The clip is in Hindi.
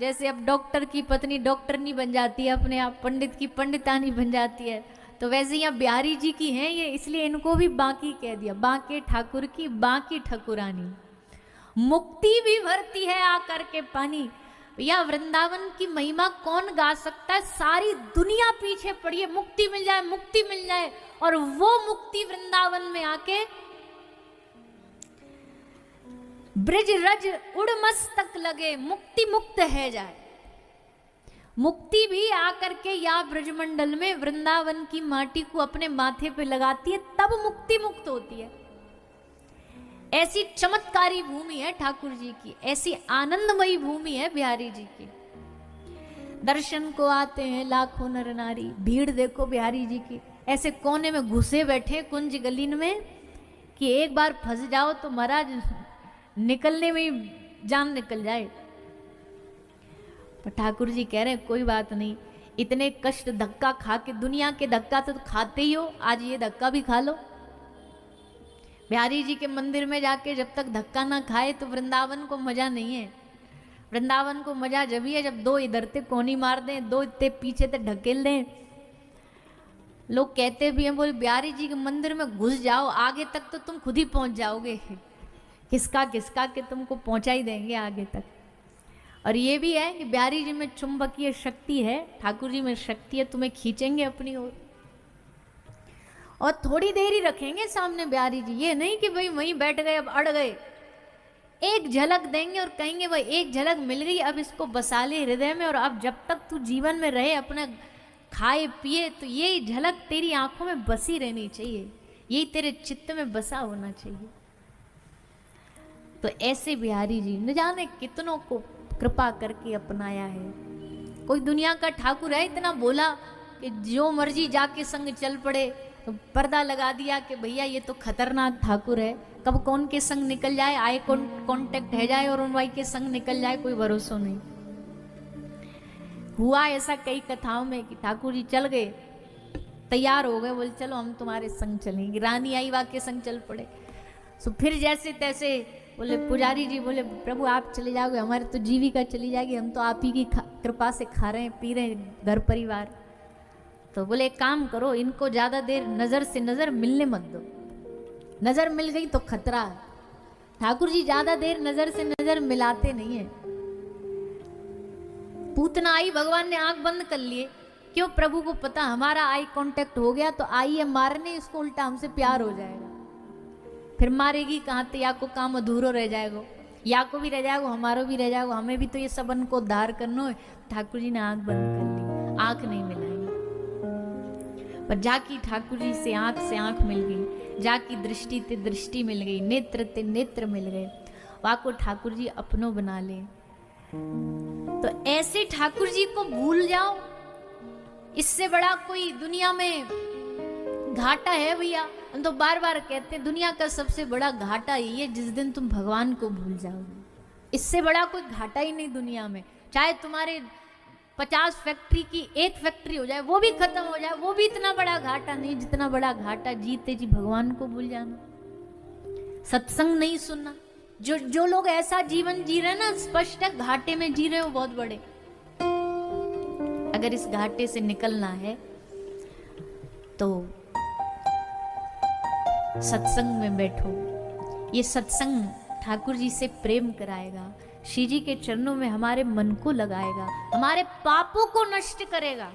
जैसे अब डॉक्टर की पत्नी डॉक्टरनी बन जाती है अपने आप, पंडित की पंडितानी बन जाती है, तो वैसे यहाँ बिहारी जी की हैं ये, इसलिए इनको भी बांकी कह दिया, बांके ठाकुर की बांकी ठकुरानी। मुक्ति भी भरती है आकर के पानी। या वृंदावन की महिमा कौन गा सकता है, सारी दुनिया पीछे पड़ी है, मुक्ति मिल जाए मुक्ति मिल जाए, और वो मुक्ति वृंदावन में आके ब्रिज रज उड़ मस्तक लगे, मुक्ति मुक्त है जाए। मुक्ति भी आकर के या ब्रजमंडल में वृंदावन की माटी को अपने माथे पे लगाती है, तब मुक्ति मुक्त होती है। ऐसी चमत्कारी भूमि है ठाकुर जी की, ऐसी आनंदमयी भूमि है बिहारी जी की। दर्शन को आते हैं लाखों नर नारी, भीड़ देखो बिहारी जी की, ऐसे कोने में घुसे बैठे कुंज गलीन में कि एक बार फंस जाओ तो महाराज निकलने में ही जान निकल जाए। पर ठाकुर जी कह रहे हैं कोई बात नहीं, इतने कष्ट धक्का खा के, दुनिया के धक्का तो खाते ही हो, आज ये धक्का भी खा लो। बिहारी जी के मंदिर में जाके जब तक धक्का ना खाए तो वृंदावन को मजा नहीं है। वृंदावन को मजा जब ही है जब दो इधर ते कोनी मार दें, दो इतने पीछे ते ढकेल दें। लोग कहते भी हैं, बोले बिहारी जी के मंदिर में घुस जाओ, आगे तक तो तुम खुद ही पहुंच जाओगे, किसका किसका के तुमको पहुंचा ही देंगे आगे तक। और ये भी है कि बिहारी जी में चुंबकीय शक्ति है, ठाकुर जी में शक्ति है, तुम्हें खींचेंगे अपनी ओर और थोड़ी देर ही रखेंगे सामने बिहारी जी। ये नहीं कि भाई वहीं बैठ गए अब अड़ गए, एक झलक देंगे और कहेंगे भाई एक झलक मिल गई, अब इसको बसा ले हृदय में, और अब जब तक तू जीवन में रहे अपना खाए पिए तो यही झलक तेरी आंखों में बसी रहनी चाहिए, यही तेरे चित्त में बसा होना चाहिए। तो ऐसे बिहारी जी न जाने कितनों को कृपा करके अपनाया है। कोई दुनिया का ठाकुर है इतना बोला कि जो मर्जी जाके संग चल पड़े, तो पर्दा लगा दिया कि भैया ये तो खतरनाक ठाकुर है, कब कौन के संग निकल जाए, आए कांटेक्ट है जाए और उन भाई के संग निकल जाए, कोई भरोसा नहीं। हुआ ऐसा कई कथाओं में कि ठाकुर जी चल गए, तैयार हो गए, बोले चलो हम तुम्हारे संग चलेंगे, रानी आई वा के संग चल पड़े। सो फिर जैसे तैसे बोले पुजारी जी, बोले प्रभु आप चले जाओगे, हमारे तो जीविका चली जाएगी, हम तो आप ही की कृपा से खा रहे हैं पी रहे हैं, घर परिवार। तो बोले एक काम करो, इनको ज्यादा देर नजर से नजर मिलने मत दो, नजर मिल गई तो खतरा है। ठाकुर जी ज्यादा देर नजर से नजर मिलाते नहीं है। पूतना आई, भगवान ने आंख बंद कर लिए, क्यों, प्रभु को पता हमारा आई कांटेक्ट हो गया तो आई है मारने, इसको उल्टा हमसे प्यार हो जाएगा, फिर मारेगी कहाँ, तो या को काम अधूरो रह जाएगा, या को भी रह जाएगा, हमारो भी रह जाएगा, हमें भी तो ये सबन को उद्धार करना है। ठाकुर जी ने आंख बंद कर ली, आंख नहीं मिलाई। पर जाकी ठाकुर जी से आंख मिल गई, जाकी दृष्टि ते दृष्टि मिल गई, नेत्र ते नेत्र मिल गए, वाको ठाकुर जी अपनों बना ले। तो ऐसे ठाकुर जी को भूल जाओ, इससे बड़ा कोई दुनिया में घाटा है भैया। हम तो बार बार कहते हैं दुनिया का सबसे बड़ा घाटा यही है जिस दिन तुम भगवान को भूल जाओगे, इससे बड़ा कोई घाटा ही नहीं दुनिया में। चाहे तुम्हारे 50 फैक्ट्री की एक फैक्ट्री हो जाए, वो भी खत्म हो जाए, वो भी इतना बड़ा घाटा नहीं जितना बड़ा घाटा जीते जी भगवान को भूल जाना, सत्संग नहीं सुनना। जो लोग ऐसा जीवन जी रहे ना, स्पष्ट है घाटे में जी रहे हो बहुत बड़े। अगर इस घाटे से निकलना है तो सत्संग में बैठो। ये सत्संग ठाकुर जी से प्रेम कराएगा, श्री जी के चरणों में हमारे मन को लगाएगा, हमारे पापों को नष्ट करेगा।